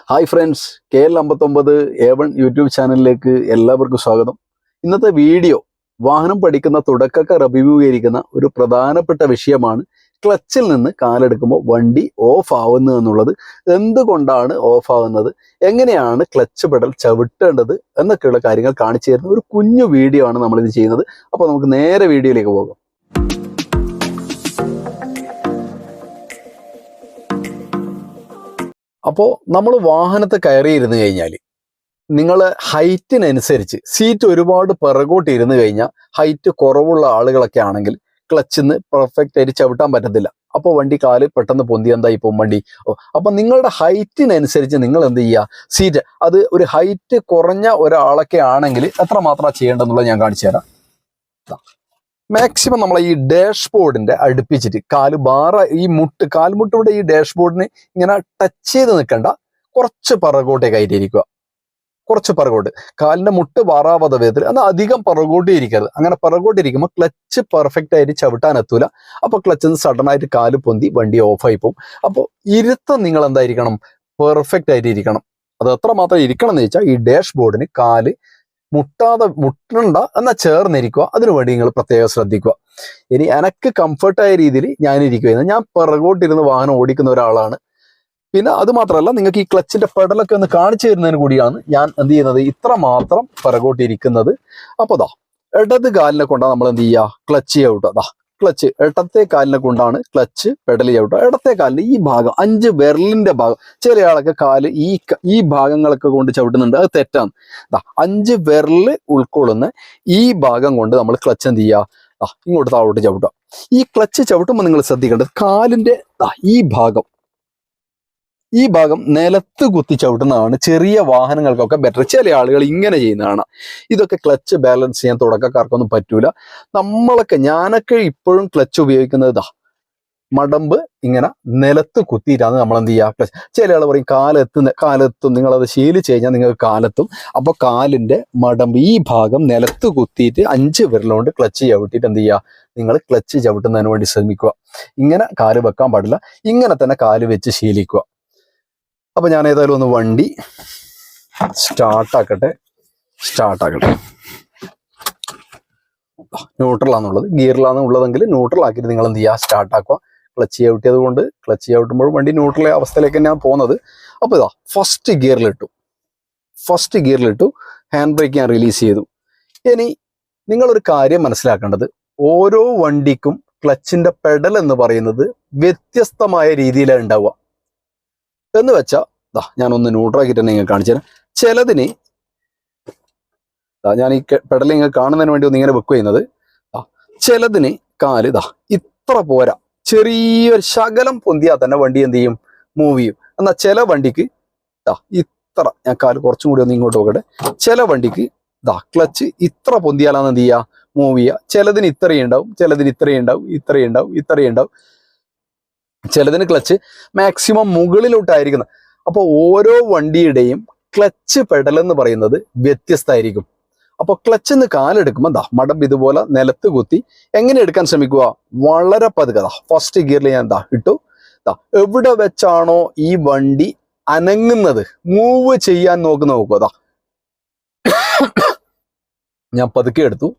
Hi friends, KL59 A1 YouTube ചാനലിലേക്ക് എല്ലാവർക്കും സ്വാഗതം. ഇന്നത്തെ വീഡിയോ വാഹനം പഠിക്കുന്ന തുടക്കക്കാർ അഭിമുഖീകരിക്കുന്ന ഒരു പ്രധാനപ്പെട്ട വിഷയമാണ്. ക്ലച്ചിൽ നിന്ന് കാലെടുക്കുമ്പോൾ വണ്ടി ഓഫ് ആവുന്നത് എന്നുള്ളത്. എന്തുകൊണ്ടാണ് ഓഫ് ആവുന്നത്, എങ്ങനെയാണ് ക്ലച്ച് പെഡൽ ചവിട്ടേണ്ടത് എന്നൊക്കെയുള്ള കാര്യങ്ങൾ കാണിച്ചു തരുന്ന ഒരു കുഞ്ഞു വീഡിയോ ആണ് നമ്മളിത് ചെയ്യുന്നത്. അപ്പോൾ നമുക്ക് നേരെ വീഡിയോയിലേക്ക് പോകാം. അപ്പോൾ നമ്മൾ വാഹനത്തെ കയറിയിരുന്നു കഴിഞ്ഞാൽ നിങ്ങൾ ഹൈറ്റിനനുസരിച്ച് സീറ്റ് ഒരുപാട് പിറകോട്ട് ഇരുന്ന് കഴിഞ്ഞാൽ ഹൈറ്റ് കുറവുള്ള ആളുകളൊക്കെ ആണെങ്കിൽ ക്ലച്ചിന്ന് പെർഫെക്റ്റ് ആയിട്ട് ചവിട്ടാൻ പറ്റത്തില്ല. അപ്പോൾ വണ്ടി കാല് പെട്ടെന്ന് പൊന്തി എന്തായി പോകും വണ്ടി. അപ്പം നിങ്ങളുടെ ഹൈറ്റിനനുസരിച്ച് നിങ്ങൾ എന്ത് ചെയ്യുക, സീറ്റ് അത് ഒരു ഹൈറ്റ് കുറഞ്ഞ ഒരാളൊക്കെ ആണെങ്കിൽ എത്രമാത്രം ചെയ്യേണ്ടതെന്നുള്ളത് ഞാൻ കാണിച്ചു തരാം. മാക്സിമം നമ്മൾ ഈ ഡാഷ് ബോർഡിന്റെ അടുപ്പിച്ചിട്ട് കാൽമുട്ടിവിടെ ഈ ഡാഷ് ബോർഡിന് ഇങ്ങനെ ടച്ച് ചെയ്ത് നിൽക്കണ്ട, കുറച്ച് പിറകോട്ടേക്ക് ആയിട്ടിരിക്കുക. കുറച്ച് പിറകോട്ട്, കാലിന്റെ മുട്ട് വാറാവാத വിധത്തിൽ, എന്നാൽ അധികം പിറകോട്ട് ഇരിക്കരുത്. അങ്ങനെ പിറകോട്ട് ഇരിക്കുമ്പോൾ ക്ലച്ച് പെർഫെക്റ്റ് ആയിട്ട് ചവിട്ടാൻ എത്തൂല. അപ്പൊ ക്ലച്ചിൽ സഡൻ ആയിട്ട് കാല് പൊന്തി വണ്ടി ഓഫായി പോകും. അപ്പോൾ ഇരുത്തം നിങ്ങൾ എന്തായിരിക്കണം, പെർഫെക്റ്റ് ആയിട്ട് ഇരിക്കണം. അത് എത്രമാത്രം ഇരിക്കണം എന്ന് വെച്ചാൽ ഈ ഡാഷ് ബോർഡിന് കാല് മുട്ടണ്ട എന്നാൽ ചേർന്നിരിക്കുക. അതിനുവേണ്ടി നിങ്ങൾ പ്രത്യേകം ശ്രദ്ധിക്കുക. ഇനി എനക്ക് കംഫർട്ടായ രീതിയിൽ ഞാനിരിക്കുക, ഞാൻ പിറകോട്ടിരുന്ന് വാഹനം ഓടിക്കുന്ന ഒരാളാണ്. പിന്നെ അത് മാത്രമല്ല, നിങ്ങൾക്ക് ഈ ക്ലച്ചിന്റെ പെഡലൊക്കെ ഒന്ന് കാണിച്ചു തരുന്നതിന് കൂടിയാണ് ഞാൻ എന്ത് ചെയ്യുന്നത്, ഇത്ര മാത്രം പിറകോട്ടിരിക്കുന്നത്. അപ്പോൾ ഇടത് കാലിനെ കൊണ്ടാണ് നമ്മൾ എന്ത് ചെയ്യുക, ക്ലച്ച് ചവിട്ടുക. ക്ലച്ച് ഇടത്തെ കാലിനെ കൊണ്ടാണ് ക്ലച്ച് പെഡൽ ചവിട്ടുക. ഇടത്തെ കാലിന് ഈ ഭാഗം 5 വിരലിന്റെ ഭാഗം, ചില ആളൊക്കെ കാല് ഈ ഭാഗങ്ങളൊക്കെ കൊണ്ട് ചവിട്ടുന്നുണ്ട്, അത് തെറ്റാണ്. 5 വിരല് ഉൾക്കൊള്ളുന്ന ഈ ഭാഗം കൊണ്ട് നമ്മൾ ക്ലച്ച് എന്ത് ചെയ്യുക, ഇങ്ങോട്ട് താഴോട്ട് ചവിട്ടുക. ഈ ക്ലച്ച് ചവിട്ടുമ്പോൾ നിങ്ങൾ ശ്രദ്ധിക്കേണ്ടത് കാലിന്റെ ഈ ഭാഗം നിലത്ത് കുത്തി ചവിട്ടുന്നതാണ് ചെറിയ വാഹനങ്ങൾക്കൊക്കെ ബെറ്റർ. ചില ആളുകൾ ഇങ്ങനെ ചെയ്യുന്നതാണ്. ഇതൊക്കെ ക്ലച്ച് ബാലൻസ് ചെയ്യാൻ തുടക്കക്കാർക്കൊന്നും പറ്റൂല. ഞാനൊക്കെ ഇപ്പോഴും ക്ലച്ച് ഉപയോഗിക്കുന്നത് മടമ്പ് ഇങ്ങനെ നിലത്ത് കുത്തിയിട്ടാണ് നമ്മൾ എന്ത് ചെയ്യുക, ക്ലച്ച്. ചില ആൾ പറയും കാലെത്തും, നിങ്ങളത് ശീലിച്ചു കഴിഞ്ഞാൽ നിങ്ങൾക്ക് കാലെത്തും. അപ്പൊ കാലിന്റെ മടമ്പ് ഈ ഭാഗം നിലത്ത് കുത്തിയിട്ട് 5 വിരലുകൊണ്ട് ക്ലച്ച് ചവിട്ടിയിട്ട് എന്ത് ചെയ്യുക, നിങ്ങൾ ക്ലച്ച് ചവിട്ടുന്നതിന് വേണ്ടി ശ്രമിക്കുക. ഇങ്ങനെ കാല് വെക്കാൻ പാടില്ല, ഇങ്ങനെ തന്നെ കാല് വെച്ച് ശീലിക്കുക. അപ്പൊ ഞാൻ ഏതായാലും ഒന്ന് വണ്ടി സ്റ്റാർട്ടാക്കട്ടെ. ന്യൂട്രലാന്നുള്ളത്, ഗിയറിലാന്നുള്ളതെങ്കിൽ ന്യൂട്രൽ ആക്കിയിട്ട് നിങ്ങൾ എന്ത് ചെയ്യുക, സ്റ്റാർട്ടാക്കുക. ക്ലച്ച് ചവിട്ടിയത് കൊണ്ട് ക്ലച്ച് ചവിട്ടുമ്പോൾ വണ്ടി ന്യൂട്രൽ അവസ്ഥയിലേക്ക് ഞാൻ പോകുന്നത്. അപ്പോൾ ഫസ്റ്റ് ഗിയറിലിട്ടു, ഹാൻഡ് ബ്രേക്ക് ഞാൻ റിലീസ് ചെയ്തു. ഇനി നിങ്ങളൊരു കാര്യം മനസ്സിലാക്കേണ്ടത്, ഓരോ വണ്ടിക്കും ക്ലച്ചിന്റെ പെഡൽ എന്ന് പറയുന്നത് വ്യത്യസ്തമായ രീതിയിലാണ് ഉണ്ടാവുക. എന്ന് വെച്ചാൽ ഞാനൊന്ന് ന്യൂട്രാക്കിയിട്ട് തന്നെ നിങ്ങൾക്ക് കാണിച്ചു തരാം. ചിലതിന് ഞാൻ ഈ പെഡൽ നിങ്ങൾ കാണുന്നതിന് വേണ്ടി ഒന്ന് ഇങ്ങനെ വെക്ക് ചെയ്യുന്നത്, ചിലതിന് കാല് ഇത്ര പോരാ, ചെറിയൊരു ശകലം പൊന്തിയാൽ തന്നെ വണ്ടി എന്ത് ചെയ്യും, മൂവ് ചെയ്യും. എന്നാൽ ചില വണ്ടിക്ക് ഇത്ര, ഞാൻ കാല് കുറച്ചും കൂടി ഒന്ന് ഇങ്ങോട്ട് നോക്കട്ടെ, ചില വണ്ടിക്ക് ക്ലച്ച് ഇത്ര പൊന്തിയാലാണ് എന്ത് ചെയ്യുക, മൂവ് ചെയ്യുക. ചിലതിന് ഇത്രയും ഉണ്ടാവും, ചിലതിന് ഇത്രയും ഉണ്ടാവും. ചിലതിന് ക്ലച്ച് മാക്സിമം മുകളിലോട്ടായിരിക്കുന്നത്. അപ്പോൾ ഓരോ വണ്ടിയുടെയും ക്ലച്ച് പെഡൽ എന്ന് പറയുന്നത് വ്യത്യസ്തമായിരിക്കും. അപ്പോൾ ക്ലച്ചിന്ന് കാലെടുക്കുമ്പോൾ മടമ്പ് ഇതുപോലെ നിലത്ത് കുത്തി എങ്ങനെ എടുക്കാൻ ശ്രമിക്കുക, വളരെ പതുക്കെ. ഫസ്റ്റ് ഗിയറിൽ ഞാൻ ഇട്ടു. എവിടെ വെച്ചാണോ ഈ വണ്ടി അനങ്ങുന്നത്, മൂവ് ചെയ്യാൻ നോക്കുക, ഞാൻ പതുക്കെ എടുത്തു.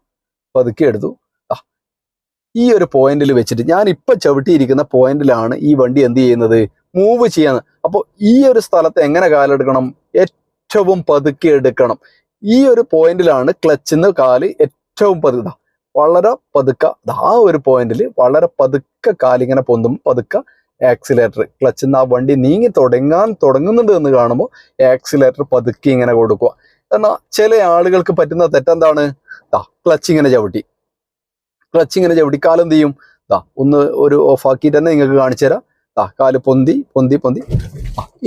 ഈ ഒരു പോയിന്റിൽ വെച്ചിട്ട്, ഞാൻ ഇപ്പൊ ചവിട്ടിയിരിക്കുന്ന പോയിന്റിലാണ് ഈ വണ്ടി എന്ത് ചെയ്യുന്നത്, മൂവ് ചെയ്യാൻ. അപ്പോൾ ഈ ഒരു സ്ഥലത്ത് എങ്ങനെ കാലെടുക്കണം, ഏറ്റവും പതുക്കെ എടുക്കണം. ഈ ഒരു പോയിന്റിലാണ് ക്ലച്ചിന്ന് കാല് ഏറ്റവും പതുക്കെ, വളരെ പതുക്കെ. ആ ഒരു പോയിന്റിൽ വളരെ പതുക്കെ കാലിങ്ങനെ പൊന്തുമ്പോൾ പതുക്കെ ആക്സിലേറ്റർ, ക്ലച്ചിന്ന് ആ വണ്ടി നീങ്ങി തുടങ്ങുന്നുണ്ട് എന്ന് കാണുമ്പോൾ ആക്സിലേറ്റർ പതുക്കെ ഇങ്ങനെ കൊടുക്കുക. എന്നാൽ ചില ആളുകൾക്ക് പറ്റുന്ന തെറ്റെന്താണ്, ക്ലച്ച് ഇങ്ങനെ ചവിട്ടി കാലെന്ത് ചെയ്യും, ഒന്ന് ഒരു ഓഫ് ആക്കിയിട്ട് തന്നെ നിങ്ങൾക്ക് കാണിച്ചു തരാം. കാല് പൊന്തി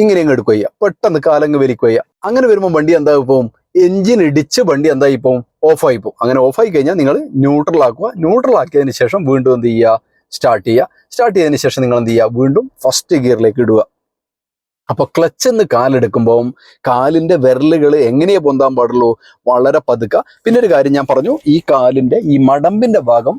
ഇങ്ങനെ അങ്ങ് എടുക്കുക ചെയ്യുക, പെട്ടെന്ന് കാലങ്ങ് വലിക്കുക ചെയ്യുക. അങ്ങനെ വരുമ്പോൾ വണ്ടി എന്തായി പോകും, എഞ്ചിൻ ഇടിച്ച് വണ്ടി എന്തായി പോകും, ഓഫായി പോകും. അങ്ങനെ ഓഫായി കഴിഞ്ഞാൽ നിങ്ങൾ ന്യൂട്രൽ ആക്കിയതിന് ശേഷം വീണ്ടും എന്ത് ചെയ്യുക, സ്റ്റാർട്ട് ചെയ്തതിന് ശേഷം നിങ്ങൾ എന്ത് ചെയ്യുക, വീണ്ടും ഫസ്റ്റ് ഗിയറിലേക്ക് ഇടുക. അപ്പൊ ക്ലച്ച് എന്ന് കാലെടുക്കുമ്പോൾ കാലിന്റെ വിരലുകൾ എങ്ങനെയേ പൊന്താൻ പാടുള്ളൂ, വളരെ പതുക്കെ. പിന്നെ ഒരു കാര്യം ഞാൻ പറഞ്ഞു, ഈ കാലിന്റെ ഈ മടമ്പിന്റെ ഭാഗം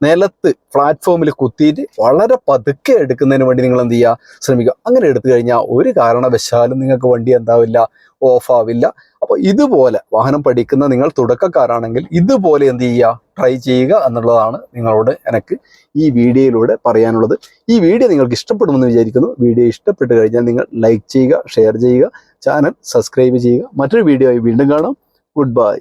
നിലത്ത് പ്ലാറ്റ്ഫോമിൽ കുത്തിയിട്ട് വളരെ പതുക്കെ എടുക്കുന്നതിന് വേണ്ടി നിങ്ങൾ എന്ത് ചെയ്യുക, ശ്രമിക്കുക. അങ്ങനെ എടുത്തു കഴിഞ്ഞാൽ ഒരു കാരണവശാലും നിങ്ങൾക്ക് വണ്ടി എന്താവില്ല, ഓഫ് ആവില്ല. അപ്പോൾ ഇതുപോലെ വാഹനം പഠിക്കുന്ന നിങ്ങൾ തുടക്കക്കാരാണെങ്കിൽ ഇതുപോലെ എന്ത് ചെയ്യുക, ട്രൈ ചെയ്യുക എന്നുള്ളതാണ് നിങ്ങളോട് എനിക്ക് ഈ വീഡിയോയിലൂടെ പറയാനുള്ളത്. ഈ വീഡിയോ നിങ്ങൾക്ക് ഇഷ്ടപ്പെടുമെന്ന് വിചാരിക്കുന്നു. വീഡിയോ ഇഷ്ടപ്പെട്ട് കഴിഞ്ഞാൽ നിങ്ങൾ ലൈക്ക് ചെയ്യുക, ഷെയർ ചെയ്യുക, ചാനൽ സബ്സ്ക്രൈബ് ചെയ്യുക. മറ്റൊരു വീഡിയോ ആയി വീണ്ടും കാണാം. Good bye.